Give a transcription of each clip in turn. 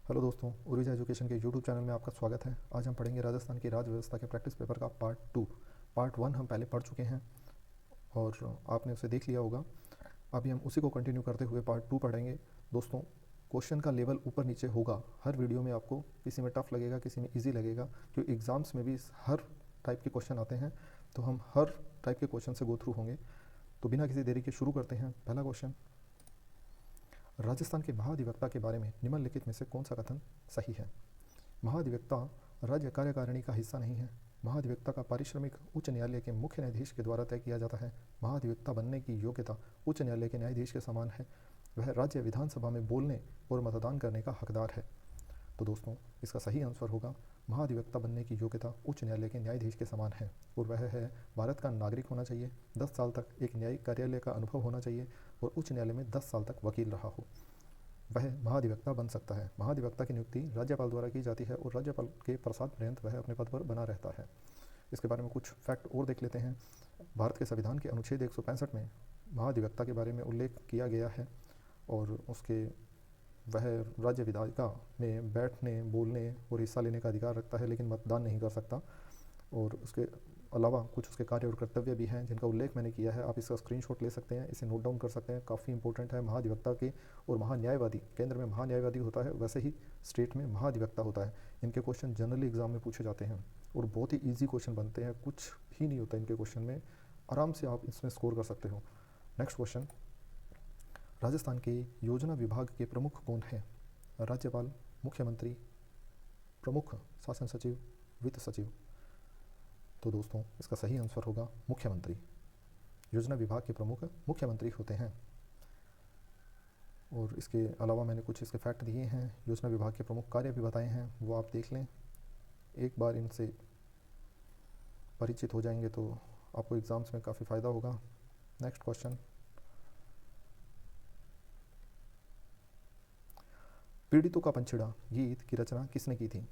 Hello दोस्तों, Urvija education के YouTube channel में आपका स्वागत है। आज हम पढ़ेंगे राजस्थान की राज्य व्यवस्था के प्रैक्टिस पेपर का पार्ट 2। पार्ट 1 हम पहले पढ़ चुके हैं और आपने उसे देख लिया होगा। अभी हम उसी को कंटिन्यू करते हुए पार्ट 2 पढ़ेंगे। दोस्तों, क्वेश्चन का लेवल ऊपर नीचे होगा। हर वीडियो में आपको किसी में टफ लगेगा, किसी में ईजी लगेगा, क्योंकि एग्ज़ाम्स में भी हर टाइप के क्वेश्चन आते हैं। तो हम हर टाइप के क्वेश्चन से गो थ्रू होंगे। तो बिना किसी देरी के शुरू करते हैं। पहला क्वेश्चन, राजस्थान के महाधिवक्ता के बारे में निम्नलिखित में से कौन सा कथन सही है? महाधिवक्ता राज्य कार्यकारिणी का हिस्सा नहीं है। महाधिवक्ता का पारिश्रमिक उच्च न्यायालय के मुख्य न्यायाधीश के द्वारा तय किया जाता है। महाधिवक्ता बनने की योग्यता उच्च न्यायालय के न्यायाधीश के समान है। वह राज्य विधानसभा में बोलने और मतदान करने का हकदार है। तो दोस्तों, इसका सही आंसर होगा महाधिवक्ता बनने की योग्यता उच्च न्यायालय के न्यायाधीश के समान है, और वह है भारत का नागरिक होना चाहिए, 10 साल तक एक न्यायिक कार्यालय का अनुभव होना चाहिए और उच्च न्यायालय में 10 साल तक वकील रहा हो। वह महाधिवक्ता बन सकता है। महाधिवक्ता की नियुक्ति राज्यपाल द्वारा की जाती है और राज्यपाल के प्रसाद पर्यंत वह अपने पद पर बना रहता है। इसके बारे में कुछ फैक्ट और देख लेते हैं। भारत के संविधान के अनुच्छेद 165 में महाधिवक्ता के बारे में उल्लेख किया गया है और उसके वह राज्य विधायिका में बैठने, बोलने और हिस्सा लेने का अधिकार रखता है, लेकिन मतदान नहीं कर सकता। और उसके अलावा कुछ उसके कार्य और कर्तव्य भी हैं जिनका उल्लेख मैंने किया है। आप इसका स्क्रीनशॉट ले सकते हैं, इसे नोट डाउन कर सकते हैं। काफ़ी इंपॉर्टेंट है महाधिवक्ता के। और महान्यायवादी, केंद्र में महान्यायवादी होता है, वैसे ही स्टेट में महाधिवक्ता होता है। इनके क्वेश्चन जनरली एग्जाम में पूछे जाते हैं और बहुत ही ईजी क्वेश्चन बनते हैं। कुछ ही नहीं होता इनके क्वेश्चन में, आराम से आप इसमें स्कोर कर सकते हो। नेक्स्ट क्वेश्चन, राजस्थान के योजना विभाग के प्रमुख कौन है? राज्यपाल, मुख्यमंत्री, प्रमुख शासन सचिव, वित्त सचिव। तो दोस्तों, इसका सही आंसर होगा मुख्यमंत्री। योजना विभाग के प्रमुख मुख्यमंत्री होते हैं। और इसके अलावा मैंने कुछ इसके फैक्ट दिए हैं, योजना विभाग के प्रमुख कार्य भी बताए हैं, वो आप देख लें। एक बार इनसे परिचित हो जाएंगे तो आपको एग्ज़ाम्स में काफ़ी फ़ायदा होगा। नेक्स्ट क्वेश्चन, पीड़ितों का पंछिड़ा गीत की रचना किसने की थी?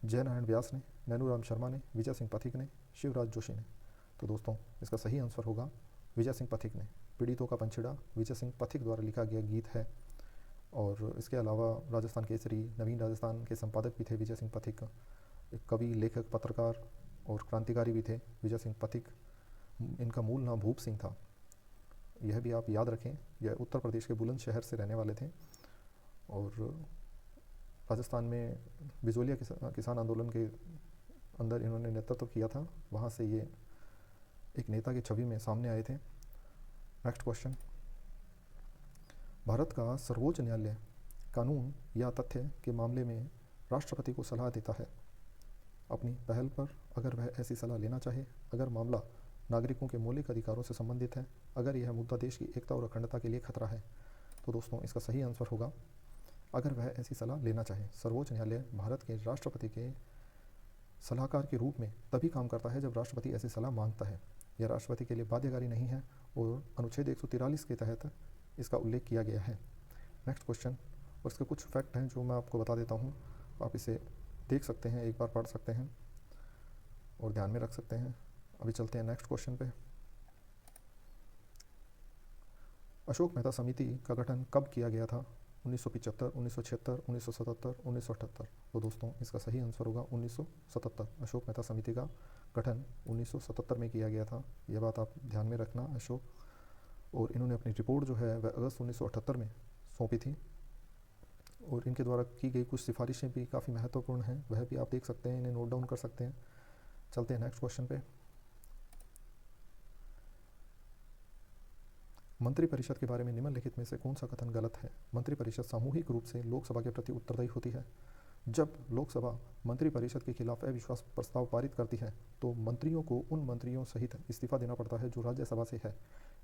जयनारायण व्यास ने, नैनूराम शर्मा ने, विजय सिंह पथिक ने, शिवराज जोशी ने। तो दोस्तों, इसका सही आंसर होगा विजय सिंह पथिक ने। पीड़ितों का पंछिड़ा विजय सिंह पथिक द्वारा लिखा गया गीत है। और इसके अलावा राजस्थान केसरी, नवीन राजस्थान के संपादक भी थे विजय सिंह पथिक। एक कवि, लेखक, पत्रकार और क्रांतिकारी भी थे विजय सिंह पथिक। इनका मूल नाम भूप सिंह था, यह भी आप याद रखें। यह उत्तर प्रदेश के बुलंदशहर से रहने वाले थे और राजस्थान में बिजोलिया किसान आंदोलन के अंदर इन्होंने नेतृत्व किया था। वहाँ से ये एक नेता की छवि में सामने आए थे। नेक्स्ट क्वेश्चन, भारत का सर्वोच्च न्यायालय कानून या तथ्य के मामले में राष्ट्रपति को सलाह देता है अपनी पहल पर, अगर वह ऐसी सलाह लेना चाहे, अगर मामला नागरिकों के मौलिक अधिकारों से संबंधित है, अगर यह मुद्दा देश की एकता और अखंडता के लिए खतरा है। तो दोस्तों, इसका सही आंसर होगा अगर वह ऐसी सलाह लेना चाहे। सर्वोच्च न्यायालय भारत के राष्ट्रपति के सलाहकार के रूप में तभी काम करता है जब राष्ट्रपति ऐसी सलाह मांगता है। यह राष्ट्रपति के लिए बाध्यकारी नहीं है और अनुच्छेद 143 के तहत इसका उल्लेख किया गया है। नेक्स्ट क्वेश्चन, और इसके कुछ फैक्ट हैं जो मैं आपको बता देता हूँ। आप इसे देख सकते हैं, एक बार पढ़ सकते हैं और ध्यान में रख सकते हैं। अभी चलते हैं नेक्स्ट क्वेश्चन पे। अशोक मेहता समिति का गठन कब किया गया था? 1975, 1976, 1977, 1978। तो दोस्तों, इसका सही आंसर होगा 1977। अशोक मेहता समिति का गठन 1977 में किया गया था। यह बात आप ध्यान में रखना। अशोक, और इन्होंने अपनी रिपोर्ट जो है वह अगस्त 1978 में सौंपी थी और इनके द्वारा की गई कुछ सिफारिशें भी काफ़ी महत्वपूर्ण हैं, वह भी आप देख सकते हैं, इन्हें नोट डाउन कर सकते हैं। चलते हैं नेक्स्ट क्वेश्चन पे। मंत्रिपरिषद के बारे में निम्नलिखित में से कौन सा कथन गलत है? मंत्रिपरिषद सामूहिक रूप से लोकसभा के प्रति उत्तरदायी होती है। जब लोकसभा मंत्रिपरिषद के खिलाफ अविश्वास प्रस्ताव पारित करती है तो मंत्रियों को उन मंत्रियों सहित इस्तीफा देना पड़ता है जो राज्यसभा से है।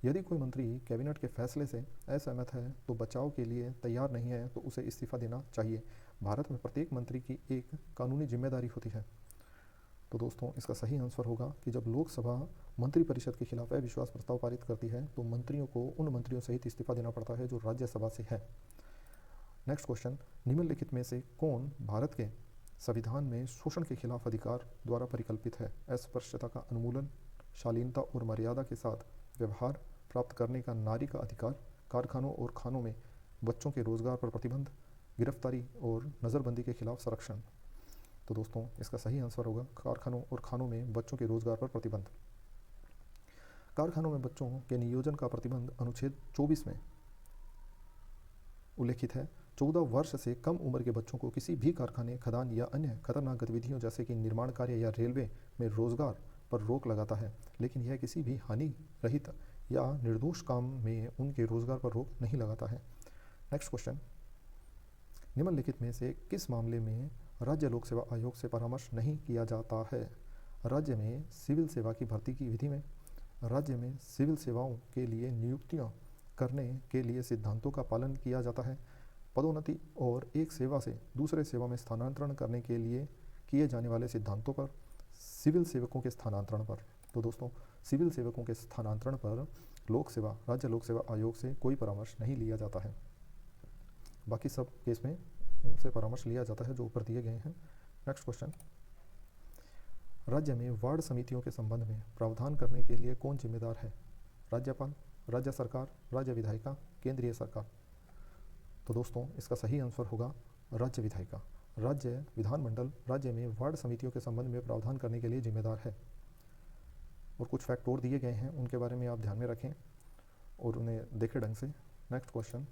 यदि कोई मंत्री कैबिनेट के फैसले से असहमत है तो बचाव के लिए तैयार नहीं है तो उसे इस्तीफा देना चाहिए। भारत में प्रत्येक मंत्री की एक कानूनी जिम्मेदारी होती है। तो दोस्तों, इसका सही आंसर होगा कि जब लोकसभा मंत्रिपरिषद के खिलाफ अविश्वास प्रस्ताव पारित करती है तो मंत्रियों को उन मंत्रियों सहित इस्तीफा देना पड़ता है जो राज्यसभा से है। नेक्स्ट क्वेश्चन, निम्नलिखित में से कौन भारत के संविधान में शोषण के खिलाफ अधिकार द्वारा परिकल्पित है? अस्पृश्यता का उन्मूलन, शालीनता और मर्यादा के साथ व्यवहार प्राप्त करने का नारी का अधिकार, कारखानों और खानों में बच्चों के रोजगार पर प्रतिबंध, गिरफ्तारी और नज़रबंदी के खिलाफ संरक्षण। तो दोस्तों इसका सही आंसर होगा कारखानों और खानों में बच्चों के रोजगार पर प्रतिबंध। कारखानों में बच्चों के नियोजन का प्रतिबंध अनुच्छेद 24 में उल्लेखित है। 14 वर्ष से कम उम्र के बच्चों को किसी भी कारखाने, खदान या अन्य खतरनाक गतिविधियों जैसे कि निर्माण कार्य या रेलवे में रोजगार पर रोक लगाता है, लेकिन यह किसी भी हानि रहित या निर्दोष काम में उनके रोजगार पर रोक नहीं लगाता है। नेक्स्ट क्वेश्चन, निम्नलिखित में से किस मामले में राज्य लोक सेवा आयोग से परामर्श नहीं किया जाता है? राज्य में सिविल सेवा की भर्ती की विधि में, राज्य में सिविल सेवाओं के लिए नियुक्तियां करने के लिए सिद्धांतों का पालन किया जाता है, पदोन्नति और एक सेवा से दूसरे सेवा में स्थानांतरण करने के लिए किए जाने वाले सिद्धांतों पर, सिविल सेवकों के स्थानांतरण पर। तो दोस्तों सिविल सेवकों के स्थानांतरण पर राज्य लोक सेवा आयोग से कोई परामर्श नहीं लिया जाता है। बाकी सब केस में इनसे परामर्श लिया जाता है जो ऊपर दिए गए हैं। नेक्स्ट क्वेश्चन, राज्य में वार्ड समितियों के संबंध में प्रावधान करने के लिए कौन जिम्मेदार है? राज्यपाल, राज्य सरकार, राज्य विधायिका, केंद्रीय सरकार। तो दोस्तों इसका सही आंसर होगा राज्य विधायिका। राज्य विधानमंडल राज्य में वार्ड समितियों के संबंध में प्रावधान करने के लिए जिम्मेदार है। और कुछ फैक्ट और दिए गए हैं, उनके बारे में आप ध्यान में रखें और उन्हें देखें ढंग से। नेक्स्ट क्वेश्चन,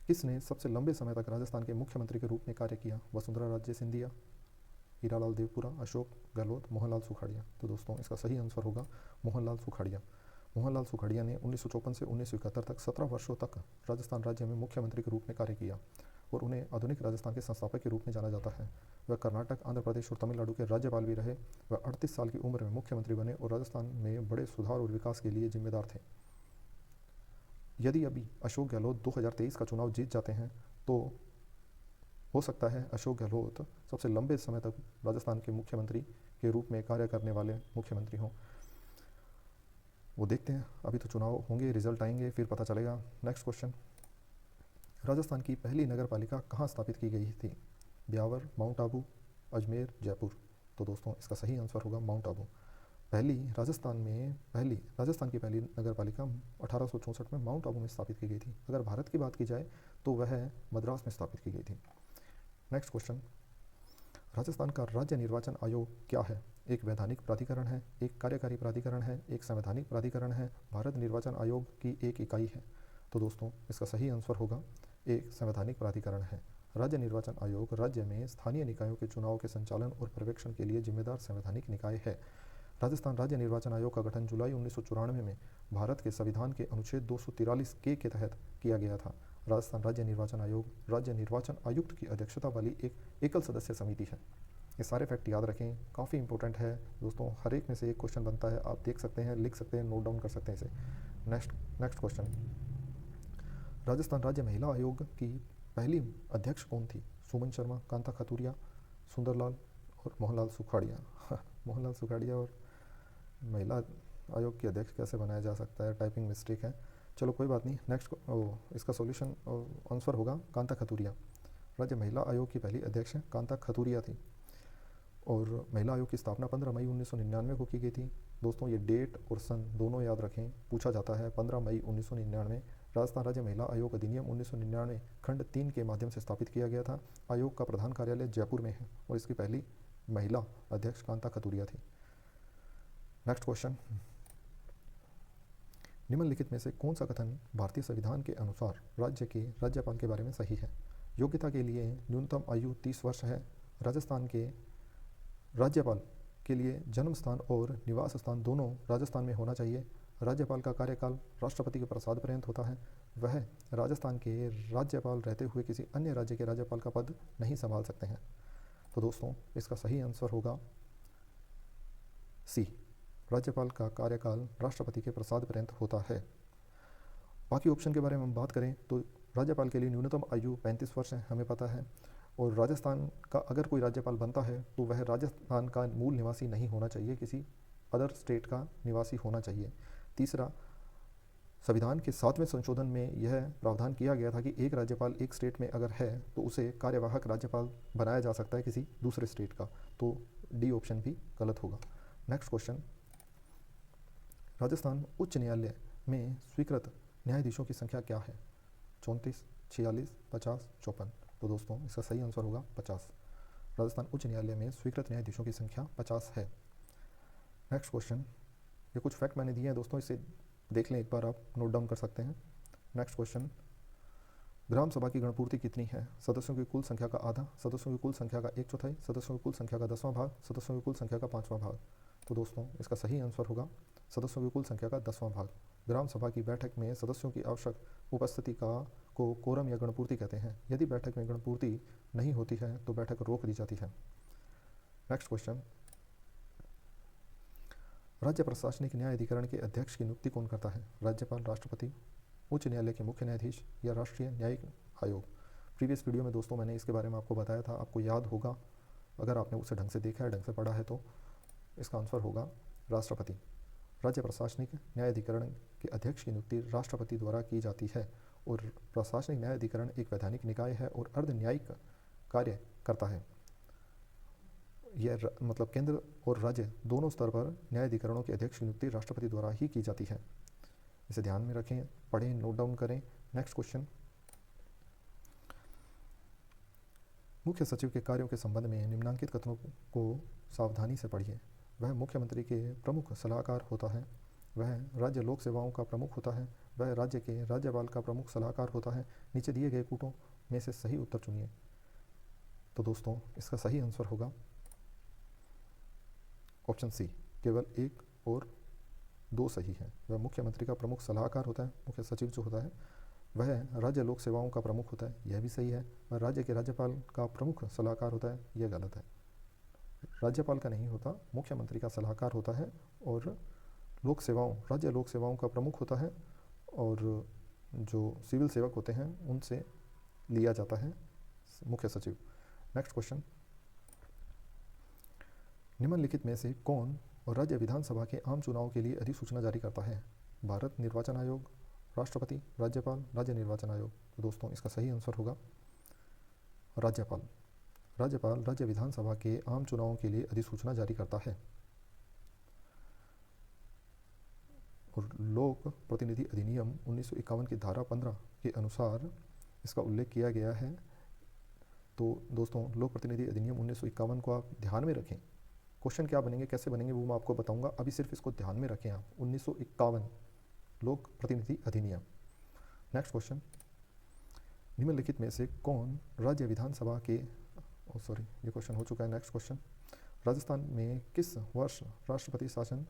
किसने सबसे लंबे समय तक राजस्थान के मुख्यमंत्री के रूप में कार्य किया? वसुंधरा राजे सिंधिया, हीरालाल देवपुरा, अशोक गहलोत, मोहनलाल सुखाड़िया। तो दोस्तों इसका सही आंसर होगा मोहनलाल सुखाड़िया। मोहनलाल सुखाड़िया ने 1954 से 1971 तक 17 वर्षों तक राजस्थान राज्य में मुख्यमंत्री के रूप में कार्य किया और उन्हें आधुनिक राजस्थान के संस्थापक के रूप में जाना जाता है। वह कर्नाटक, आंध्र प्रदेश और तमिलनाडु के राज्यपाल भी रहे। वह 38 साल की उम्र में मुख्यमंत्री बने और राजस्थान में बड़े सुधार और विकास के लिए जिम्मेदार थे। यदि अभी अशोक गहलोत 2023 का चुनाव जीत जाते हैं तो हो सकता है अशोक गहलोत सबसे लंबे समय तक राजस्थान के मुख्यमंत्री के रूप में कार्य करने वाले मुख्यमंत्री हों। वो देखते हैं, अभी तो चुनाव होंगे, रिजल्ट आएंगे, फिर पता चलेगा। नेक्स्ट क्वेश्चन, राजस्थान की पहली नगर पालिका कहाँ स्थापित की गई थी? ब्यावर, माउंट आबू, अजमेर, जयपुर। तो दोस्तों इसका सही आंसर होगा माउंट आबू। राजस्थान की पहली नगर पालिका 1864 में माउंट आबू में स्थापित की गई थी। अगर भारत की बात की जाए तो वह मद्रास में स्थापित की गई थी। नेक्स्ट क्वेश्चन, राजस्थान का राज्य निर्वाचन आयोग क्या है? एक वैधानिक प्राधिकरण है, एक कार्यकारी प्राधिकरण है, एक संवैधानिक प्राधिकरण है, भारत निर्वाचन आयोग की एक इकाई है। तो दोस्तों इसका सही आंसर होगा एक संवैधानिक प्राधिकरण है। राज्य निर्वाचन आयोग राज्य में स्थानीय निकायों के चुनाव के संचालन और पर्यवेक्षण के लिए जिम्मेदार संवैधानिक निकाय है। राजस्थान राज्य निर्वाचन आयोग का गठन जुलाई 1994 में भारत के संविधान के अनुच्छेद 243 के तहत किया गया था। राजस्थान राज्य निर्वाचन आयोग राज्य निर्वाचन आयुक्त की अध्यक्षता वाली एक एकल सदस्य समिति है। ये सारे फैक्ट याद रखें, काफ़ी इंपॉर्टेंट है दोस्तों। हर एक में से एक क्वेश्चन बनता है, आप देख सकते हैं, लिख सकते हैं, नोट डाउन कर सकते हैं इसे। नेक्स्ट क्वेश्चन, राजस्थान राज्य महिला आयोग की पहली अध्यक्ष कौन थी? सुमन शर्मा, कांता खतूरिया, सुंदरलाल और मोहनलाल सुखाड़िया। मोहनलाल सुखाड़िया और महिला आयोग की अध्यक्ष कैसे बनाया जा सकता है? टाइपिंग मिस्टेक है, चलो कोई बात नहीं। नेक्स्ट इसका सॉल्यूशन आंसर होगा कांता खतूरिया। राज्य महिला आयोग की पहली अध्यक्ष कांता खतूरिया थी और महिला आयोग की स्थापना 15 मई 1999 को की गई थी। दोस्तों ये डेट और सन दोनों याद रखें, पूछा जाता है। 15 मई 1999 राजस्थान राज्य महिला आयोग अधिनियम 1999 खंड 3 के माध्यम से स्थापित किया गया था। आयोग का प्रधान कार्यालय जयपुर में है और इसकी पहली महिला अध्यक्ष कांता खतूरिया थी। नेक्स्ट क्वेश्चन, निम्नलिखित में से कौन सा कथन भारतीय संविधान के अनुसार राज्य के राज्यपाल के बारे में सही है? योग्यता के लिए न्यूनतम आयु 30 वर्ष है। राजस्थान के राज्यपाल के लिए जन्म स्थान और निवास स्थान दोनों राजस्थान में होना चाहिए। राज्यपाल का कार्यकाल राष्ट्रपति के प्रसाद पर्यंत होता है। वह राजस्थान के राज्यपाल रहते हुए किसी अन्य राज्य के राज्यपाल का पद नहीं संभाल सकते हैं। तो दोस्तों इसका सही आंसर होगा सी, राज्यपाल का कार्यकाल राष्ट्रपति के प्रसाद पर्यंत होता है। बाकी ऑप्शन के बारे में हम बात करें तो राज्यपाल के लिए न्यूनतम आयु 35 वर्ष है, हमें पता है। और राजस्थान का अगर कोई राज्यपाल बनता है तो वह राजस्थान का मूल निवासी नहीं होना चाहिए, किसी अदर स्टेट का निवासी होना चाहिए। तीसरा, संविधान के 7वें संशोधन में यह प्रावधान किया गया था कि एक राज्यपाल एक स्टेट में अगर है तो उसे कार्यवाहक राज्यपाल बनाया जा सकता है किसी दूसरे स्टेट का। तो डी ऑप्शन भी गलत होगा। नेक्स्ट क्वेश्चन, राजस्थान उच्च न्यायालय में स्वीकृत न्यायाधीशों की संख्या क्या है? 34, 46, 50, 54। तो दोस्तों इसका सही आंसर होगा 50। राजस्थान उच्च न्यायालय में स्वीकृत न्यायाधीशों की संख्या 50 है। नेक्स्ट क्वेश्चन, ये कुछ फैक्ट मैंने दिए हैं दोस्तों, इसे देख लें एक बार, आप नोट डाउन कर सकते हैं। नेक्स्ट क्वेश्चन, ग्राम सभा की गणपूर्ति कितनी है? सदस्यों की कुल संख्या का आधा, सदस्यों की कुल संख्या का 1/4, सदस्यों की कुल संख्या का 10वां भाग, सदस्यों की कुल संख्या का 5वां भाग। तो दोस्तों इसका सही आंसर होगा सदस्यों की कुल संख्या का 10वां भाग। ग्राम सभा की बैठक में सदस्यों की आवश्यक उपस्थिति को कोरम या गणपूर्ति कहते हैं। यदि बैठक में गणपूर्ति नहीं होती है तो बैठक रोक दी जाती है। नेक्स्ट क्वेश्चन, राज्य प्रशासनिक न्याय अधिकरण के अध्यक्ष की नियुक्ति कौन करता है? राज्यपाल, राष्ट्रपति, उच्च न्यायालय के मुख्य न्यायाधीश या राष्ट्रीय न्यायिक आयोग? प्रीवियस वीडियो में दोस्तों मैंने इसके बारे में आपको बताया था, आपको याद होगा अगर आपने उसे ढंग से देखा है, ढंग से पढ़ा है, तो इसका आंसर होगा राष्ट्रपति। राज्य प्रशासनिक न्यायाधिकरण के अध्यक्ष की नियुक्ति राष्ट्रपति द्वारा की जाती है और प्रशासनिक न्यायाधिकरण एक वैधानिक निकाय है और अर्ध न्यायिक कार्य करता है। यह मतलब केंद्र और राज्य दोनों स्तर पर न्यायाधिकरणों के अध्यक्ष की नियुक्ति राष्ट्रपति द्वारा ही की जाती है। इसे ध्यान में रखें, पढ़ें, नोट डाउन करें। नेक्स्ट क्वेश्चन, मुख्य सचिव के कार्यों के संबंध में निम्नलिखित कथनों को सावधानी से पढ़िए। वह मुख्यमंत्री के प्रमुख सलाहकार होता है, वह राज्य लोक सेवाओं का प्रमुख होता है, वह राज्य के राज्यपाल का प्रमुख सलाहकार होता है। नीचे दिए गए कूटों में से सही उत्तर चुनिए। तो दोस्तों इसका सही आंसर होगा ऑप्शन सी, केवल 1 और 2 सही है। वह मुख्यमंत्री का प्रमुख सलाहकार होता है, मुख्य सचिव जो होता है वह राज्य लोक सेवाओं का प्रमुख होता है, यह भी सही है। वह राज्य के राज्यपाल का प्रमुख सलाहकार होता है, यह गलत है। राज्यपाल का नहीं होता, मुख्यमंत्री का सलाहकार होता है और लोक सेवाओं, राज्य लोक सेवाओं का प्रमुख होता है और जो सिविल सेवक होते हैं उनसे लिया जाता है मुख्य सचिव। नेक्स्ट क्वेश्चन, निम्नलिखित में से कौन राज्य विधानसभा के आम चुनाव के लिए अधिसूचना जारी करता है? भारत निर्वाचन आयोग, राष्ट्रपति, राज्यपाल, राज्य निर्वाचन आयोग? तो दोस्तों इसका सही आंसर होगा राज्यपाल। राज्यपाल राज्य विधानसभा के आम चुनावों के लिए अधिसूचना जारी करता है। और लोक प्रतिनिधि अधिनियम 1951 की धारा 15 के अनुसार इसका उल्लेख किया गया है। तो दोस्तों लोक प्रतिनिधि अधिनियम 1951 को आप ध्यान में रखें। क्वेश्चन क्या बनेंगे, कैसे बनेंगे वो मैं आपको बताऊंगा, अभी सिर्फ इसको ध्यान में रखें आप। 1951 लोक प्रतिनिधि अधिनियम। नेक्स्ट क्वेश्चन, निम्नलिखित में से कौन राज्य विधानसभा के ये क्वेश्चन हो चुका है। नेक्स्ट क्वेश्चन, राजस्थान में किस वर्ष राष्ट्रपति शासन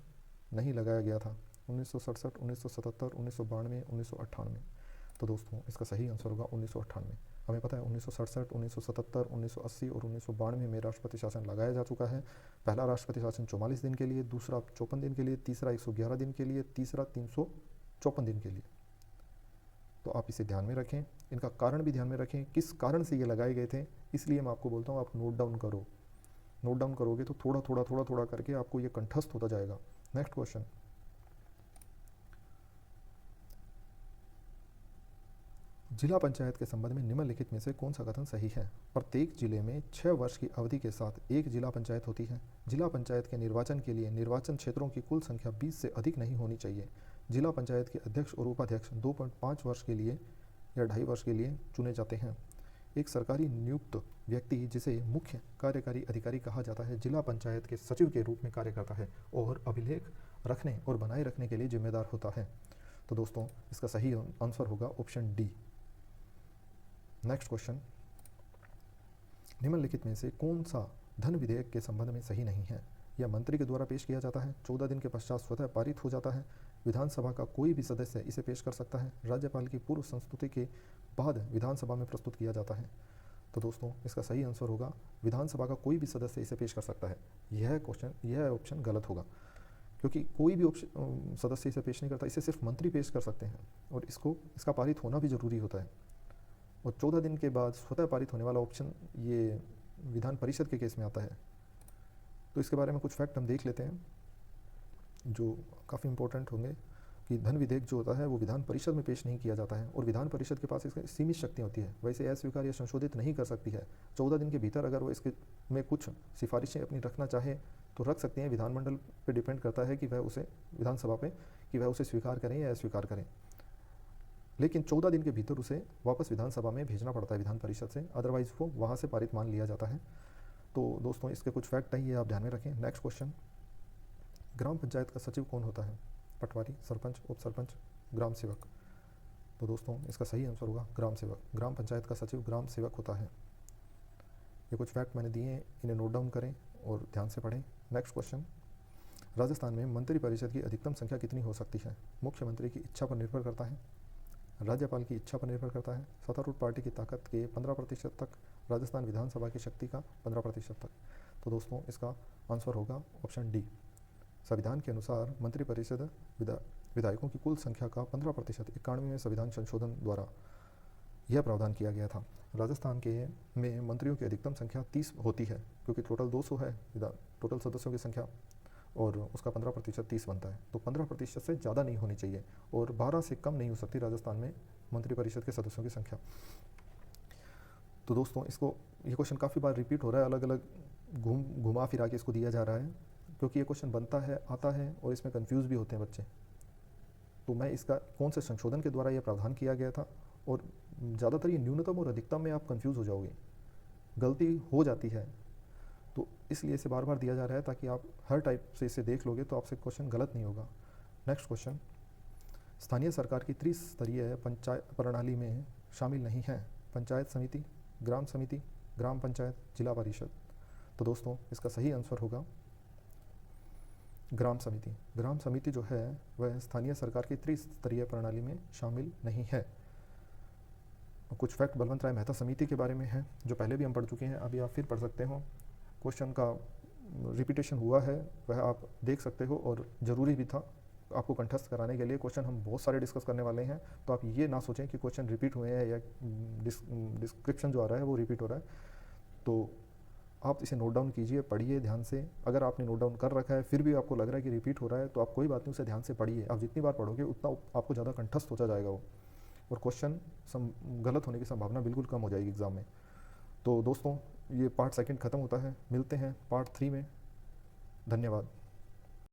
नहीं लगाया गया था? 1967, 1977, 1992, 1998? तो दोस्तों इसका सही आंसर होगा 1998। हमें पता है 1967, 1977, 1980 और 1992 में राष्ट्रपति शासन लगाया जा चुका है। पहला राष्ट्रपति शासन 44 दिन के लिए, दूसरा 54 दिन के लिए, तीसरा 111 दिन के लिए, तीसरा 354 दिन के लिए। तो आप इसे ध्यान में रखें, इनका कारण भी ध्यान में रखें, किस कारण से ये लगाए गए थे। इसलिए मैं आपको बोलता हूँ आप नोट डाउन करो। नोट डाउन करोगे तो थोड़ा थोड़ा थोड़ा थोड़ा करके आपको ये कंठस्थ होता जाएगा। नेक्स्ट क्वेश्चन, जिला पंचायत के संबंध में निम्नलिखित में से कौन सा कथन सही है? प्रत्येक जिले में 6 वर्ष की अवधि के साथ एक जिला पंचायत होती है। जिला पंचायत के निर्वाचन के लिए निर्वाचन क्षेत्रों की कुल संख्या 20 से अधिक नहीं होनी चाहिए। जिला पंचायत के अध्यक्ष और उपाध्यक्ष 2.5 वर्ष के लिए या 2.5 वर्ष के लिए चुने जाते हैं। एक सरकारी नियुक्त व्यक्ति जिसे मुख्य कार्यकारी अधिकारी कहा जाता है जिला पंचायत के सचिव के रूप में कार्य करता है और अभिलेख रखने और बनाए रखने के लिए जिम्मेदार होता है। तो दोस्तों इसका सही आंसर होगा ऑप्शन डी। नेक्स्ट क्वेश्चन, निम्नलिखित में से कौन सा धन विधेयक के संबंध में सही नहीं है? यह मंत्री के द्वारा पेश किया जाता है, 14 दिन के पश्चात स्वतः पारित हो जाता है, विधानसभा का कोई भी सदस्य इसे पेश कर सकता है, राज्यपाल की पूर्व संस्तुति के बाद विधानसभा में प्रस्तुत किया जाता है। तो दोस्तों इसका सही आंसर होगा विधानसभा का कोई भी सदस्य इसे पेश कर सकता है। यह ऑप्शन गलत होगा क्योंकि कोई भी सदस्य इसे पेश नहीं करता, इसे सिर्फ मंत्री पेश कर सकते हैं और इसका पारित होना भी जरूरी होता है। और 14 दिन के बाद स्वतः पारित होने वाला ऑप्शन ये विधान परिषद के केस में आता है। तो इसके बारे में कुछ फैक्ट हम देख लेते हैं जो काफ़ी इंपॉर्टेंट होंगे कि धन विधेयक जो होता है वो विधान परिषद में पेश नहीं किया जाता है और विधान परिषद के पास इसकी सीमित शक्तियाँ होती है, वैसे अस्वीकार या संशोधित नहीं कर सकती है। 14 दिन के भीतर अगर वो इसके में कुछ सिफारिशें अपनी रखना चाहे तो रख सकती हैं। विधानमंडल पे डिपेंड करता है कि वह उसे विधानसभा पे कि वह उसे स्वीकार करें या अस्वीकार करें। लेकिन 14 दिन के भीतर उसे वापस विधानसभा में भेजना पड़ता है विधान परिषद से, अदरवाइज़ वो वहाँ से पारित मान लिया जाता है। तो दोस्तों इसके कुछ फैक्ट हैं, ये आप ध्यान में रखें। नेक्स्ट क्वेश्चन, ग्राम पंचायत का सचिव कौन होता है? पटवारी, सरपंच, उप सरपंच, ग्राम सेवक। तो दोस्तों इसका सही आंसर होगा ग्राम सेवक। ग्राम पंचायत का सचिव ग्राम सेवक होता है। ये कुछ फैक्ट मैंने दिए हैं, इन्हें नोट डाउन करें और ध्यान से पढ़ें। नेक्स्ट क्वेश्चन, राजस्थान में मंत्रिपरिषद की अधिकतम संख्या कितनी हो सकती है? मुख्यमंत्री की इच्छा पर निर्भर करता है, राज्यपाल की इच्छा पर निर्भर करता है, सत्तारूढ़ पार्टी की ताकत के 15% तक, राजस्थान विधानसभा की शक्ति का 15% तक। तो दोस्तों इसका आंसर होगा ऑप्शन डी। संविधान के अनुसार मंत्रिपरिषद विधायकों की कुल संख्या का 15% 91वें संविधान संशोधन द्वारा यह प्रावधान किया गया था। राजस्थान के में मंत्रियों की अधिकतम संख्या 30 होती है, क्योंकि टोटल 200 है टोटल सदस्यों की संख्या, और उसका 15% 30 बनता है। तो 15% से ज़्यादा नहीं होनी चाहिए और 12 से कम नहीं हो सकती राजस्थान में मंत्रिपरिषद के सदस्यों की संख्या। तो दोस्तों इसको ये क्वेश्चन काफ़ी बार रिपीट हो रहा है, अलग अलग घुमा फिरा के इसको दिया जा रहा है, क्योंकि ये क्वेश्चन बनता है, आता है और इसमें कंफ्यूज भी होते हैं बच्चे। तो मैं इसका कौन से संशोधन के द्वारा यह प्रावधान किया गया था, और ज़्यादातर ये न्यूनतम और अधिकतम में आप कंफ्यूज हो जाओगे, गलती हो जाती है, तो इसलिए इसे बार बार दिया जा रहा है ताकि आप हर टाइप से इसे देख लोगे तो आपसे क्वेश्चन गलत नहीं होगा। नेक्स्ट क्वेश्चन, स्थानीय सरकार की त्रिस्तरीय पंचायत प्रणाली में शामिल नहीं है? पंचायत समिति, ग्राम समिति, ग्राम पंचायत, जिला परिषद। तो दोस्तों इसका सही आंसर होगा ग्राम समिति। ग्राम समिति जो है वह स्थानीय सरकार की त्रिस्तरीय प्रणाली में शामिल नहीं है। कुछ फैक्ट बलवंत राय मेहता समिति के बारे में है, जो पहले भी हम पढ़ चुके हैं, अभी आप फिर पढ़ सकते हो। क्वेश्चन का रिपीटेशन हुआ है, वह आप देख सकते हो, और ज़रूरी भी था आपको कंठस्थ कराने के लिए। क्वेश्चन हम बहुत सारे डिस्कस करने वाले हैं, तो आप ये ना सोचें कि क्वेश्चन रिपीट हुए हैं या डिस्क्रिप्शन जो आ रहा है वो रिपीट हो रहा है। तो आप इसे नोट डाउन कीजिए, पढ़िए ध्यान से। अगर आपने नोट डाउन कर रखा है फिर भी आपको लग रहा है कि रिपीट हो रहा है, तो आप कोई बात नहीं, उसे ध्यान से पढ़िए। आप जितनी बार पढ़ोगे उतना आपको ज़्यादा कंठस्थ होता जाएगा वो, और क्वेश्चन गलत होने की संभावना बिल्कुल कम हो जाएगी एग्ज़ाम में। तो दोस्तों ये पार्ट 2 ख़त्म होता है, मिलते हैं पार्ट 3 में। धन्यवाद।